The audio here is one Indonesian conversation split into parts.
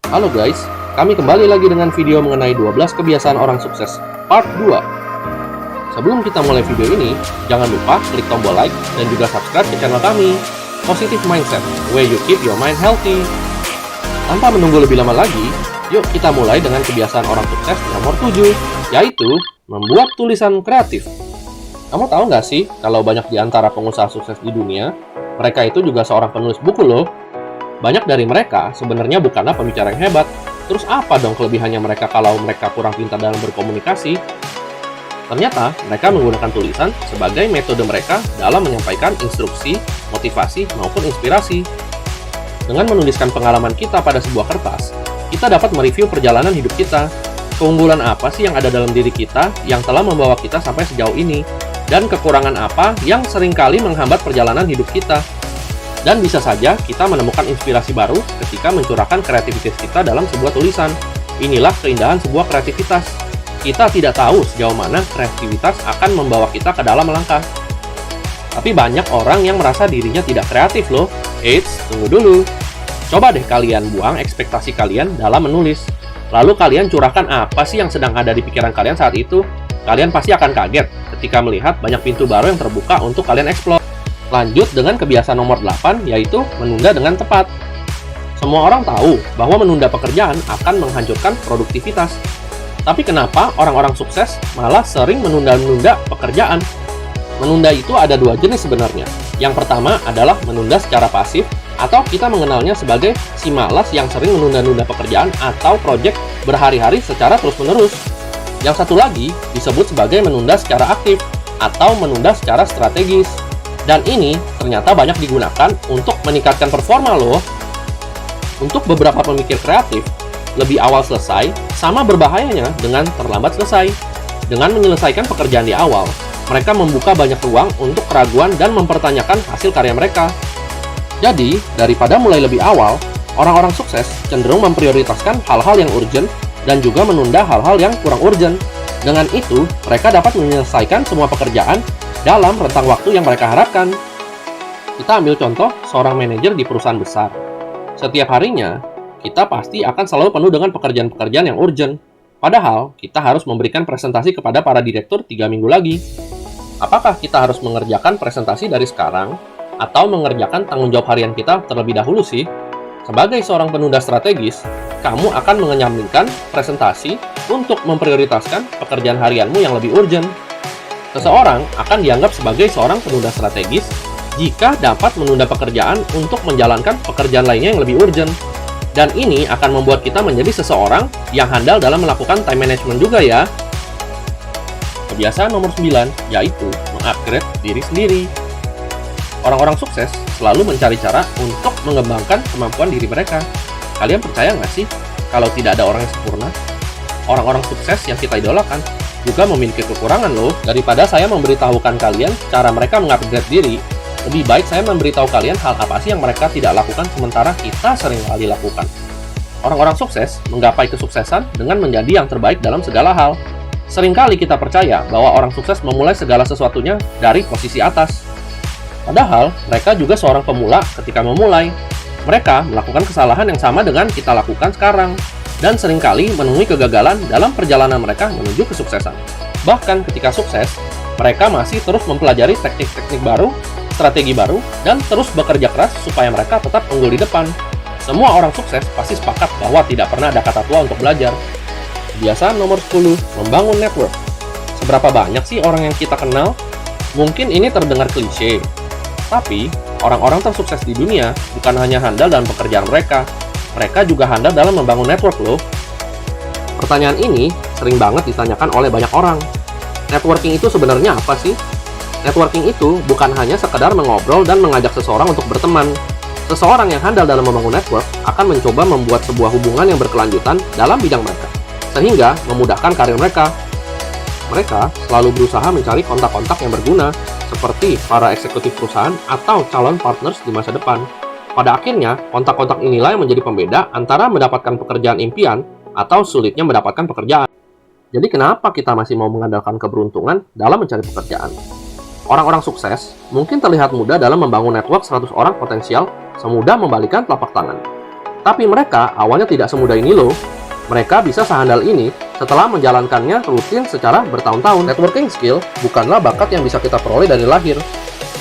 Halo guys, kami kembali lagi dengan video mengenai 12 kebiasaan orang sukses part 2. Sebelum kita mulai video ini, jangan lupa klik tombol like dan juga subscribe ke channel kami, Positive Mindset, where you keep your mind healthy. Tanpa menunggu lebih lama lagi, yuk kita mulai dengan kebiasaan orang sukses nomor 7, yaitu membuat tulisan kreatif. Kamu tahu nggak sih, kalau banyak di antara pengusaha sukses di dunia, mereka itu juga seorang penulis buku loh. Banyak dari mereka sebenarnya bukanlah pembicara yang hebat. Terus apa dong kelebihannya mereka kalau mereka kurang pintar dalam berkomunikasi? Ternyata mereka menggunakan tulisan sebagai metode mereka dalam menyampaikan instruksi, motivasi, maupun inspirasi. Dengan menuliskan pengalaman kita pada sebuah kertas, kita dapat mereview perjalanan hidup kita. Keunggulan apa sih yang ada dalam diri kita yang telah membawa kita sampai sejauh ini? Dan kekurangan apa yang seringkali menghambat perjalanan hidup kita? Dan bisa saja kita menemukan inspirasi baru ketika mencurahkan kreativitas kita dalam sebuah tulisan. Inilah keindahan sebuah kreativitas. Kita tidak tahu sejauh mana kreativitas akan membawa kita ke dalam melangkah. Tapi banyak orang yang merasa dirinya tidak kreatif loh. Eits, tunggu dulu. Coba deh kalian buang ekspektasi kalian dalam menulis. Lalu kalian curahkan apa sih yang sedang ada di pikiran kalian saat itu. Kalian pasti akan kaget ketika melihat banyak pintu baru yang terbuka untuk kalian eksplor. Lanjut dengan kebiasaan nomor 8, yaitu menunda dengan tepat. Semua orang tahu bahwa menunda pekerjaan akan menghancurkan produktivitas. Tapi kenapa orang-orang sukses malah sering menunda-nunda pekerjaan? Menunda itu ada dua jenis sebenarnya. Yang pertama adalah menunda secara pasif, atau kita mengenalnya sebagai si malas yang sering menunda-nunda pekerjaan atau proyek berhari-hari secara terus-menerus. Yang satu lagi disebut sebagai menunda secara aktif, atau menunda secara strategis. Dan ini ternyata banyak digunakan untuk meningkatkan performa loh. Untuk beberapa pemikir kreatif, lebih awal selesai sama berbahayanya dengan terlambat selesai. Dengan menyelesaikan pekerjaan di awal, mereka membuka banyak ruang untuk keraguan dan mempertanyakan hasil karya mereka. Jadi, daripada mulai lebih awal, orang-orang sukses cenderung memprioritaskan hal-hal yang urgent dan juga menunda hal-hal yang kurang urgent. Dengan itu, mereka dapat menyelesaikan semua pekerjaan dalam rentang waktu yang mereka harapkan. Kita ambil contoh seorang manajer di perusahaan besar. Setiap harinya, kita pasti akan selalu penuh dengan pekerjaan-pekerjaan yang urgent. Padahal, kita harus memberikan presentasi kepada para direktur 3 minggu lagi. Apakah kita harus mengerjakan presentasi dari sekarang, atau mengerjakan tanggung jawab harian kita terlebih dahulu sih? Sebagai seorang penunda strategis, kamu akan mengenyampingkan presentasi untuk memprioritaskan pekerjaan harianmu yang lebih urgent. Seseorang akan dianggap sebagai seorang penunda strategis jika dapat menunda pekerjaan untuk menjalankan pekerjaan lainnya yang lebih urgent. Dan ini akan membuat kita menjadi seseorang yang handal dalam melakukan time management juga ya. Kebiasaan nomor 9, yaitu mengupgrade diri sendiri. Orang-orang sukses selalu mencari cara untuk mengembangkan kemampuan diri mereka. Kalian percaya nggak sih kalau tidak ada orang yang sempurna? Orang-orang sukses yang kita idolakan juga memiliki kekurangan loh. Daripada saya memberitahukan kalian cara mereka mengupgrade diri, lebih baik saya memberitahu kalian hal apa sih yang mereka tidak lakukan sementara kita sering kali lakukan. Orang-orang sukses menggapai kesuksesan dengan menjadi yang terbaik dalam segala hal. Seringkali kita percaya bahwa orang sukses memulai segala sesuatunya dari posisi atas. Padahal mereka juga seorang pemula ketika memulai. Mereka melakukan kesalahan yang sama dengan kita lakukan sekarang, dan seringkali menemui kegagalan dalam perjalanan mereka menuju kesuksesan. Bahkan ketika sukses, mereka masih terus mempelajari teknik-teknik baru, strategi baru, dan terus bekerja keras supaya mereka tetap unggul di depan. Semua orang sukses pasti sepakat bahwa tidak pernah ada kata tua untuk belajar. Kebiasaan nomor 10, membangun network. Seberapa banyak sih orang yang kita kenal? Mungkin ini terdengar klise, tapi orang-orang tersukses di dunia bukan hanya handal dalam pekerjaan mereka, mereka juga handal dalam membangun network loh. Pertanyaan ini sering banget ditanyakan oleh banyak orang. Networking itu sebenarnya apa sih? Networking itu bukan hanya sekedar mengobrol dan mengajak seseorang untuk berteman. Seseorang yang handal dalam membangun network akan mencoba membuat sebuah hubungan yang berkelanjutan dalam bidang mereka, sehingga memudahkan karir mereka. Mereka selalu berusaha mencari kontak-kontak yang berguna, seperti para eksekutif perusahaan atau calon partners di masa depan. Pada akhirnya, kontak-kontak inilah yang menjadi pembeda antara mendapatkan pekerjaan impian atau sulitnya mendapatkan pekerjaan. Jadi kenapa kita masih mau mengandalkan keberuntungan dalam mencari pekerjaan? Orang-orang sukses mungkin terlihat mudah dalam membangun network 100 orang potensial semudah membalikan telapak tangan. Tapi mereka awalnya tidak semudah ini loh. Mereka bisa sehandal ini setelah menjalankannya rutin secara bertahun-tahun. Networking skill bukanlah bakat yang bisa kita peroleh dari lahir.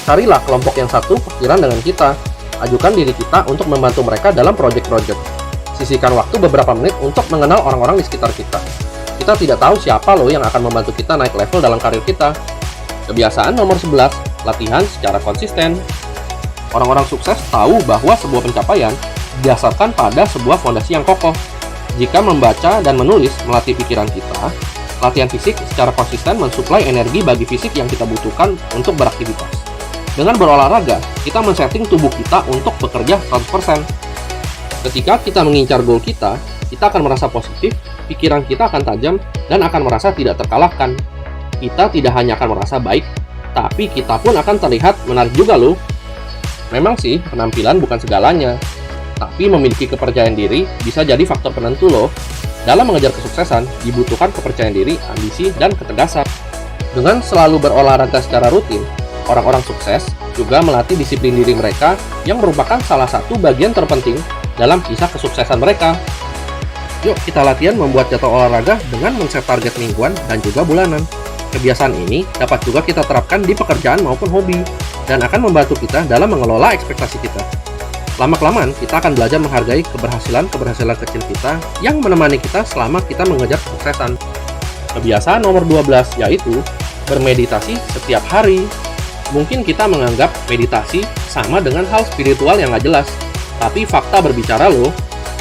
Carilah kelompok yang satu pikiran dengan kita. Ajukan diri kita untuk membantu mereka dalam project-project. Sisihkan waktu beberapa menit untuk mengenal orang-orang di sekitar kita. Kita tidak tahu siapa loh yang akan membantu kita naik level dalam karir kita. Kebiasaan nomor 11, latihan secara konsisten. Orang-orang sukses tahu bahwa sebuah pencapaian didasarkan pada sebuah fondasi yang kokoh. Jika membaca dan menulis melatih pikiran kita, latihan fisik secara konsisten mensuplai energi bagi fisik yang kita butuhkan untuk beraktivitas. Dengan berolahraga, kita men-setting tubuh kita untuk bekerja 100%. Ketika kita mengincar goal kita akan merasa positif, pikiran kita akan tajam, dan akan merasa tidak terkalahkan. Kita tidak hanya akan merasa baik, tapi kita pun akan terlihat menarik juga loh. Memang sih, penampilan bukan segalanya, tapi memiliki kepercayaan diri bisa jadi faktor penentu loh. Dalam mengejar kesuksesan, dibutuhkan kepercayaan diri, ambisi, dan ketegasan. Dengan selalu berolahraga secara rutin, orang-orang sukses juga melatih disiplin diri mereka yang merupakan salah satu bagian terpenting dalam kisah kesuksesan mereka. Yuk kita latihan membuat jadwal olahraga dengan men-set target mingguan dan juga bulanan. Kebiasaan ini dapat juga kita terapkan di pekerjaan maupun hobi, dan akan membantu kita dalam mengelola ekspektasi kita. Lama-kelamaan, kita akan belajar menghargai keberhasilan kecil kita yang menemani kita selama kita mengejar kesuksesan. Kebiasaan nomor 12 yaitu bermeditasi setiap hari. Mungkin kita menganggap meditasi sama dengan hal spiritual yang gak jelas, tapi fakta berbicara loh.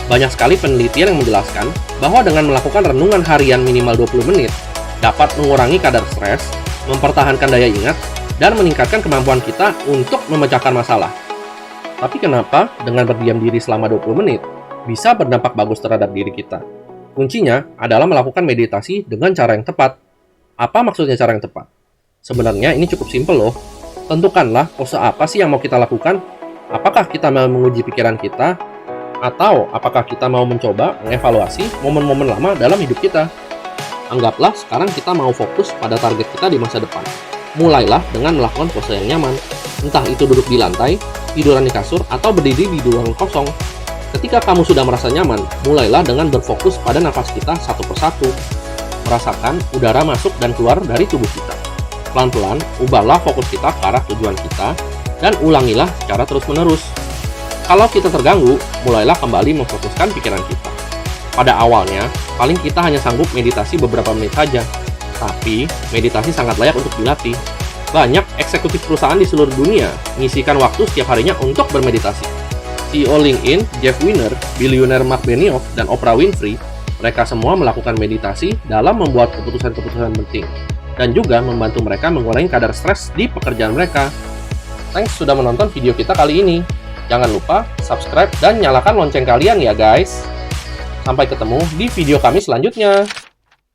Banyak sekali penelitian yang menjelaskan bahwa dengan melakukan renungan harian minimal 20 menit, dapat mengurangi kadar stres, mempertahankan daya ingat, dan meningkatkan kemampuan kita untuk memecahkan masalah. Tapi kenapa dengan berdiam diri selama 20 menit bisa berdampak bagus terhadap diri kita? Kuncinya adalah melakukan meditasi dengan cara yang tepat. Apa maksudnya cara yang tepat? Sebenarnya ini cukup simpel loh. Tentukanlah pose apa sih yang mau kita lakukan. Apakah kita mau menguji pikiran kita? Atau apakah kita mau mencoba mengevaluasi momen-momen lama dalam hidup kita? Anggaplah sekarang kita mau fokus pada target kita di masa depan. Mulailah dengan melakukan pose yang nyaman. Entah itu duduk di lantai, tiduran di kasur, atau berdiri di ruangan kosong. Ketika kamu sudah merasa nyaman, mulailah dengan berfokus pada nafas kita satu persatu. Merasakan udara masuk dan keluar dari tubuh kita. Pelan-pelan, ubahlah fokus kita ke arah tujuan kita, dan ulangilah secara terus-menerus. Kalau kita terganggu, mulailah kembali memfokuskan pikiran kita. Pada awalnya, paling kita hanya sanggup meditasi beberapa menit saja. Tapi, meditasi sangat layak untuk dilatih. Banyak eksekutif perusahaan di seluruh dunia mengisikan waktu setiap harinya untuk bermeditasi. CEO LinkedIn, Jeff Weiner, bilioner Mark Benioff, dan Oprah Winfrey, mereka semua melakukan meditasi dalam membuat keputusan-keputusan penting, dan juga membantu mereka mengurangi kadar stres di pekerjaan mereka. Thanks sudah menonton video kita kali ini. Jangan lupa subscribe dan nyalakan lonceng kalian ya guys. Sampai ketemu di video kami selanjutnya.